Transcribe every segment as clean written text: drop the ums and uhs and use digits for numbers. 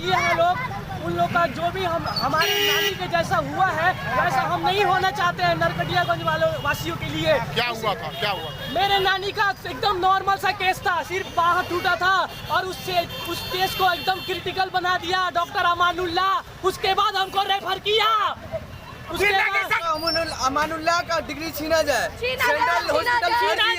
चाहिए हैं लोग, उन लोग का जो भी हमारे नानी के जैसा हुआ है वैसा हम नहीं होना चाहते हैं नरकटियागंज वासियों के लिए। क्या हुआ था, क्या हुआ? मेरे नानी का एकदम नॉर्मल सा केस था, सिर्फ बाह टूटा था और उस केस को एकदम क्रिटिकल बना दिया डॉक्टर अमानुल्लाह। उसके बाद हमको रेफर किया। उसके बाद अमानुल्लाह का डिग्री छीना जाए, सेंट्रल हॉस्पिटल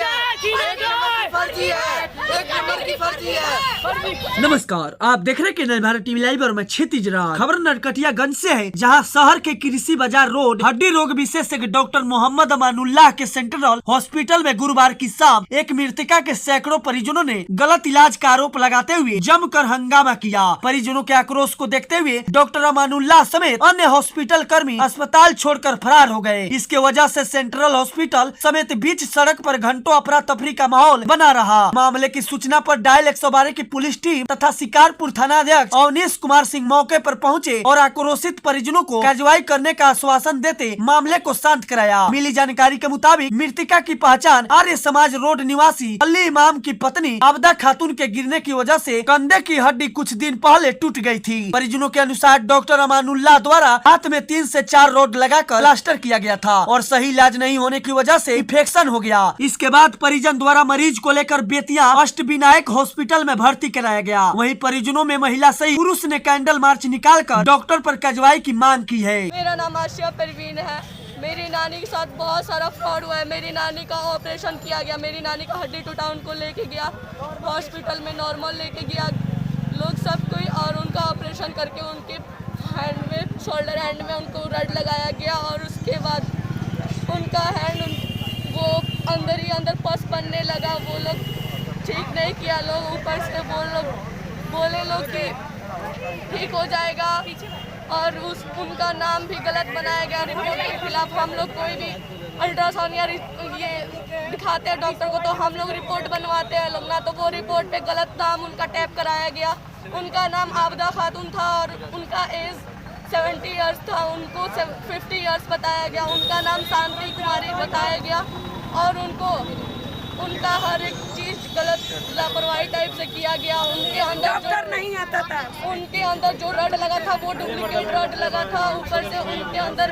फर्जी है, एक नंबर की फर्जी है। नमस्कार, आप देख रहे हैं नए भारत टीवी लाइव और मैं क्षितिज राज। खबर नरकटियागंज से है, जहां शहर के कृषि बाजार रोड हड्डी रोग विशेषज्ञ डॉक्टर मोहम्मद अमानुल्लाह के सेंट्रल हॉस्पिटल में गुरुवार की शाम एक मृतका के सैकड़ों परिजनों ने गलत इलाज का आरोप लगाते हुए जमकर हंगामा किया। परिजनों के आक्रोश को देखते हुए डॉक्टर अमानुल्लाह समेत अन्य हॉस्पिटल कर्मी अस्पताल छोड़कर फरार हो गए। इसके वजह से सेंट्रल हॉस्पिटल समेत बीच सड़क पर घंटों अफरा तफरी का माहौल बना रहा। मामले की सूचना पर डायल 112 की पुलिस टीम तथा शिकारपुर थानाध्यक्ष अवनीश कुमार सिंह मौके पर पहुंचे और आक्रोशित परिजनों को कार्रवाई करने का आश्वासन देते मामले को शांत कराया। मिली जानकारी के मुताबिक मृतिका की पहचान आर्य समाज रोड निवासी अली इमाम की पत्नी आबदा खातून के गिरने की वजह से कंधे की हड्डी कुछ दिन पहले टूट गई थी। परिजनों के अनुसार डॉक्टर अमानुल्लाह द्वारा हाथ में 3 से 4 रोड लगाकर प्लास्टर किया गया था और सही इलाज नहीं होने की वजह से इन्फेक्शन हो गया। इसके बाद परिजन द्वारा मरीज को लेकर बेतिया अष्टविनायक हॉस्पिटल में भर्ती कराया गया। वहीं परिजनों में महिला सही पुरुष ने कैंडल मार्च निकालकर डॉक्टर पर कार्रवाई की मांग की है। मेरा नाम आशिया परवीन है। मेरी नानी के साथ बहुत सारा फ्रॉड हुआ है। मेरी नानी का ऑपरेशन किया गया, मेरी नानी का हड्डी टूटा, उनको लेके गया हॉस्पिटल में, नॉर्मल लेके गया लोग सब कोई, और उनका ऑपरेशन करके उनके हैंड में, शोल्डर हैंड में उनको रड लगाया गया और उसके बाद उनका हैंड वो अंदर ही अंदर पस बनने लगा। वो लोग ठीक नहीं किया, लोग ऊपर से वो लोग बोले लोग कि ठीक हो जाएगा और उनका नाम भी गलत बनाया गया रिपोर्ट के खिलाफ। हम लोग कोई भी अल्ट्रासाउंड या ये दिखाते हैं डॉक्टर को तो हम लोग रिपोर्ट बनवाते हैं लोग ना, तो वो रिपोर्ट पे गलत नाम उनका टैप कराया गया। उनका नाम आबदा खातून था और उनका एज 70 इयर्स था, उनको 50 इयर्स बताया गया। उनका नाम शांति कुमारी बताया गया और उनका हर एक चीज गलत लापरवाही टाइप से किया गया। उनके अंदर नहीं आता था, उनके अंदर जो रड लगा था वो डुप्लीकेट रड लगा था। ऊपर से उनके अंदर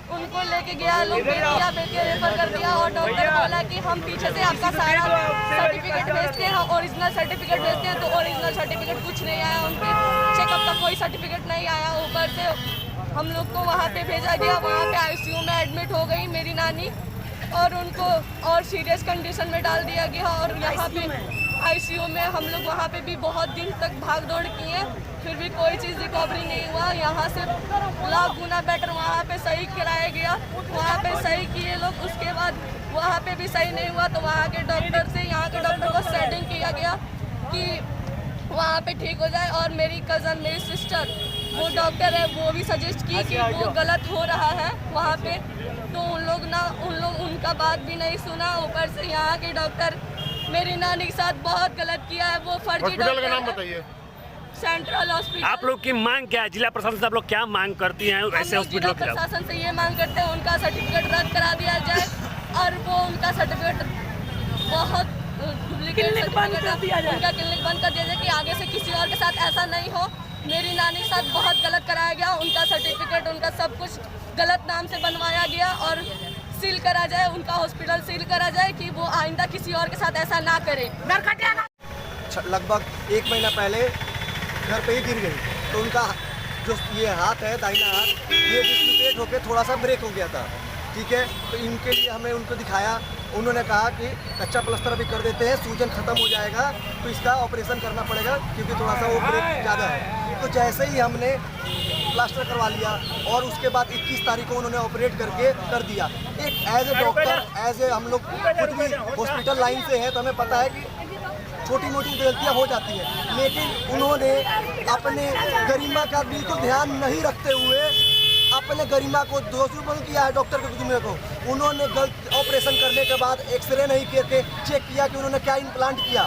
उनको लेके गया लोग बेतिया रेफर कर दिया और डॉक्टर बोला कि हम पीछे से आपका सारा सर्टिफिकेट भेजते हैं, ओरिजिनल सर्टिफिकेट भेजते हैं, तो ओरिजिनल सर्टिफिकेट कुछ नहीं आया। उनके चेकअप का कोई सर्टिफिकेट नहीं आया। ऊपर से हम लोग को वहाँ पे भेजा गया, वहाँ पे ICU में एडमिट हो गई मेरी नानी और उनको और सीरियस कंडीशन में डाल दिया गया। और यहाँ पे ICU में हम लोग वहाँ पे भी बहुत दिन तक भाग दौड़ किए, फिर भी कोई चीज़ रिकवरी नहीं हुआ। यहाँ से लाख गुना बेटर वहाँ पे सही कराया गया, वहाँ पे सही किए लोग। उसके बाद वहाँ पे भी सही नहीं हुआ तो वहाँ के डॉक्टर से यहाँ के डॉक्टर को सेटिंग किया गया कि वहाँ पे ठीक हो जाए। और मेरी कज़न, मेरी सिस्टर वो डॉक्टर है, वो भी सजेस्ट की कि वो गलत हो रहा है वहाँ पे, तो उन लोग उनका बात भी नहीं सुना। ऊपर से यहाँ के डॉक्टर मेरी नानी के साथ बहुत गलत किया है। वो फर्जी डॉक्टर का नाम बताइए। Central hospital. आप लोग की मांग क्या है? जिला प्रशासन से आप लोग क्या मांग करती हैं ऐसे हॉस्पिटल के? प्रशासन से ये मांग करते हैं उनका सर्टिफिकेट रद्द करा दिया जाए और वो उनका सर्टिफिकेट बहुत क्लिनिक बंद कर दिया जाए, उनका क्लिनिक बंद कर दिया जाए कि आगे से किसी और के साथ ऐसा नहीं हो। मेरी नानी के साथ बहुत गलत कराया गया, उनका सर्टिफिकेट उनका सब कुछ गलत नाम से बनवाया गया और सील करा जाए, उनका हॉस्पिटल सील करा जाए कि वो आइंदा किसी और के साथ ऐसा ना करे। लगभग 1 महीना पहले घर पे ही गिर गई, तो उनका जो ये हाथ है, दाहिना हाथ, ये डिस्लोकेट होकर थोड़ा सा ब्रेक हो गया था। ठीक है, तो इनके लिए हमें उनको दिखाया, उन्होंने कहा कि कच्चा प्लास्टर अभी कर देते हैं, सूजन खत्म हो जाएगा तो इसका ऑपरेशन करना पड़ेगा क्योंकि थोड़ा सा वो ब्रेक ज़्यादा है। तो जैसे ही हमने प्लास्टर करवा लिया और उसके बाद 21 तारीख को उन्होंने ऑपरेट करके कर दिया। एक as a doctor, as a हम लोग खुद भी हॉस्पिटल लाइन से हैं तो हमें पता है कि छोटी मोटी गलतियाँ हो जाती हैं, लेकिन उन्होंने अपने गरिमा का बिल्कुल ध्यान नहीं रखते हुए अपने गरिमा को दोषपूर्ण किया है। डॉक्टर के जुम्मे को उन्होंने गलत ऑपरेशन करने के बाद एक्सरे नहीं करके चेक किया कि उन्होंने क्या इम्प्लांट किया।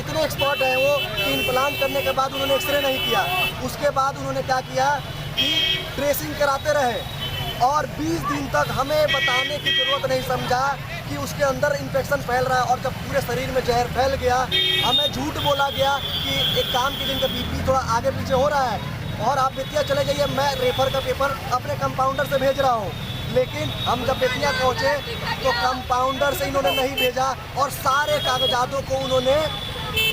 इतने एक्सपर्ट हैं वो कि इम्प्लांट करने के बाद उन्होंने एक्सरे नहीं किया। उसके बाद उन्होंने क्या किया कि ट्रेसिंग कराते रहे और 20 दिन तक हमें बताने की ज़रूरत नहीं समझा कि उसके अंदर इन्फेक्शन फैल रहा है और जब पूरे शरीर में जहर फैल गया, हमें झूठ बोला गया कि एक काम की जिनका बीपी थोड़ा आगे पीछे हो रहा है और आप बेतिया चले जाइए, मैं रेफर का पेपर अपने कंपाउंडर से भेज रहा हूँ। लेकिन हम जब बेतिया पहुँचे तो कंपाउंडर से इन्होंने नहीं भेजा और सारे कागजातों को उन्होंने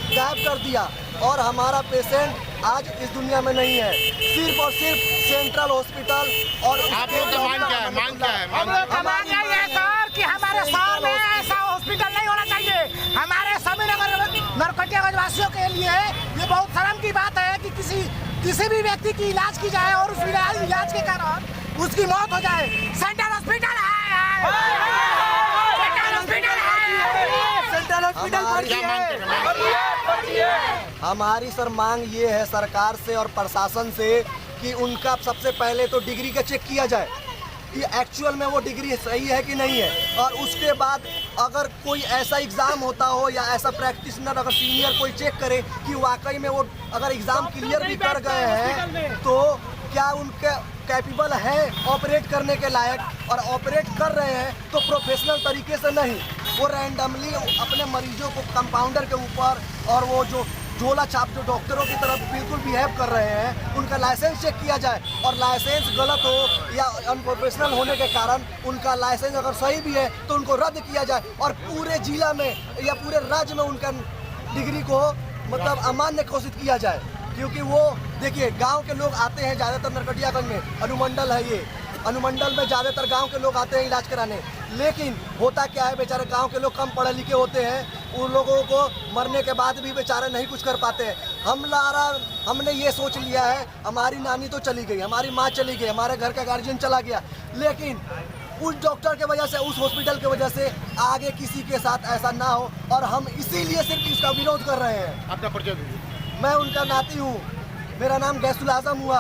गायब कर दिया और हमारा पेशेंट आज इस दुनिया में नहीं है। सिर्फ और सिर्फ सेंट्रल हॉस्पिटल और आप लोग का मांग क्या है? मांग क्या है? हम लोग का मांग यही है सर कि हमारे शहर में ऐसा हॉस्पिटल नहीं होना चाहिए। हमारे सभी नरकटियागंज वासियों के लिए ये बहुत शर्म की बात है कि किसी भी व्यक्ति की इलाज की जाए और उस इलाज के कारण उसकी मौत हो जाए। सेंट्रल हॉस्पिटल है, सेंट्रल हॉस्पिटल है, सेंट्रल हॉस्पिटल हमारी सर मांग ये है सरकार से और प्रशासन से कि उनका सबसे पहले तो डिग्री का चेक किया जाए कि एक्चुअल में वो डिग्री सही है कि नहीं है, और उसके बाद अगर कोई ऐसा एग्ज़ाम होता हो या ऐसा प्रैक्टिशनर अगर सीनियर कोई चेक करे कि वाकई में वो अगर एग्ज़ाम क्लियर भी कर गए हैं तो क्या उनके कैपेबल है ऑपरेट करने के लायक, और ऑपरेट कर रहे हैं तो प्रोफेशनल तरीके से नहीं, वो रैंडमली अपने मरीजों को कंपाउंडर के ऊपर और वो जो झोला छाप जो डॉक्टरों की तरफ बिल्कुल बिहेव कर रहे हैं, उनका लाइसेंस चेक किया जाए और लाइसेंस गलत हो या अनप्रोफेशनल होने के कारण उनका लाइसेंस अगर सही भी है तो उनको रद्द किया जाए और पूरे जिला में या पूरे राज्य में उनका डिग्री को मतलब अमान्य घोषित किया जाए। क्योंकि वो देखिए गांव के लोग आते हैं ज़्यादातर नरकटियागंज में, अनुमंडल है ये, अनुमंडल में ज़्यादातर गांव के लोग आते हैं इलाज कराने, लेकिन होता क्या है बेचारे गांव के लोग कम पढ़े लिखे होते हैं, उन लोगों को मरने के बाद भी बेचारे नहीं कुछ कर पाते हैं। हमने ये सोच लिया है हमारी नानी तो चली गई, हमारी माँ चली गई, हमारे घर का गार्जियन चला गया, लेकिन उस डॉक्टर के वजह से, उस हॉस्पिटल के वजह से आगे किसी के साथ ऐसा ना हो, और हम इसीलिए सिर्फ इसका विरोध कर रहे हैं। आपका परिचय दीजिए। मैं उनका नाती हूँ, मेरा नाम गैसुल आजम हुआ।